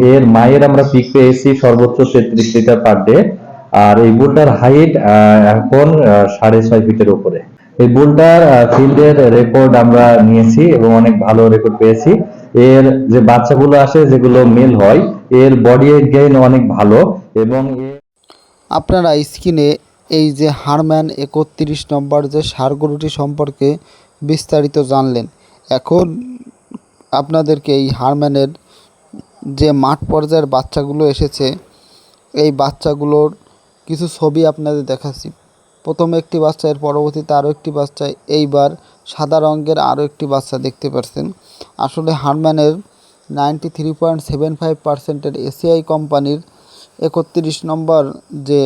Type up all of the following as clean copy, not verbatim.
এর মায়ের আমরা পিক পেয়েছি সর্বোচ্চ 33 লিটার পার ডে। আর এই বুলটার হাইট এখন 6.5 ফিটের উপরে। এই বুলটার ফিল্ডের রেকর্ড আমরা নিয়েছি এবং অনেক ভালো রেকর্ড পেয়েছি। এর যে বাচ্চাগুলো আসে যেগুলো মেল হয়, এর বডি গেইন অনেক ভালো। এবং আপনারা স্ক্রিনে এই যে হারম্যান 31 নম্বর যে ষাঁড় গরুটি সম্পর্কে বিস্তারিত জানলেন। এখন আপনাদেরকে এই হারম্যানের যে মাঠ পর্যায়ের বাচ্চাগুলো এসেছে, এই বাচ্চাগুলোর কিছু ছবি আপনাদের দেখাচ্ছি। প্রথমে একটি বাচ্চা, এর পরবর্তীতে আরও একটি বাচ্চা, এইবার সাদা রঙের আরও একটি বাচ্চা দেখতে পাচ্ছেন। আসলে হারম্যানের 93.75% এসিআই কোম্পানির 31 নম্বর যে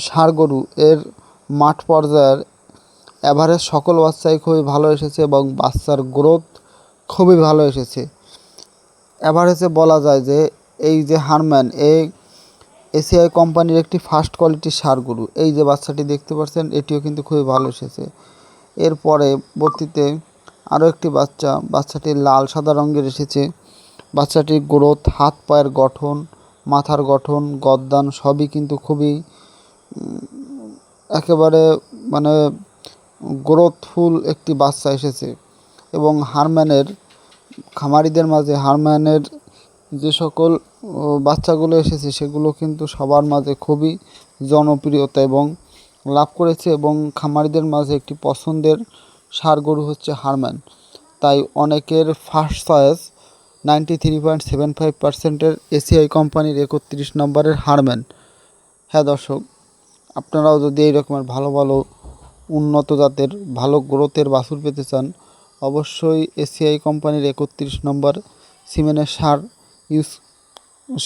ষাঁড় গরু, এর মাঠ পর্যায়ের অ্যাভারেজ সকল বাচ্চাই খুবই ভালো এসেছে এবং বাচ্চার গ্রোথ খুবই ভালো এসেছে। অ্যাভারেজে বলা যায় যে এই যে হারম্যান এই এসিআই কোম্পানির একটি ফার্স্ট কোয়ালিটির ষাঁড় গরু। এই যে বাচ্চাটি দেখতে পাচ্ছেন, এটিও কিন্তু খুবই ভালো এসেছে। এর পরবর্তীতে আরও একটি বাচ্চাটি লাল সাদা রঙের এসেছে। বাচ্চাটির গ্রোথ, হাত পায়ের গঠন, মাথার গঠন, গদ্দান সবই কিন্তু খুবই একেবারে মানে গ্রোথফুল একটি বাচ্চা এসেছে। এবং হারম্যানের খামারিদের মাঝে হারম্যানের যে সকল বাচ্চাগুলো এসেছে সেগুলো কিন্তু সবার মাঝে খুবই জনপ্রিয়তা এবং লাভ করেছে এবং খামারিদের মাঝে একটি পছন্দের ষাঁড় গরু হচ্ছে হারম্যান। তাই অনেকের ফার্স্ট চয়েস 93.75% এসিআই কোম্পানির 31 নম্বরের হারম্যান। হ্যাঁ দর্শক, আপনারাও যদি এই রকমের ভালো ভালো উন্নত জাতের ভালো গ্রোথের বাছুর পেতে চান, অবশ্যই এসিআই কোম্পানির 31 নম্বর সিমেনের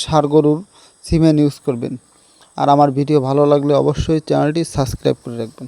ষাঁড় গরুর সিমেন ইউজ করবেন। আর আমার ভিডিও ভালো লাগলে অবশ্যই চ্যানেলটি সাবস্ক্রাইব করে রাখবেন।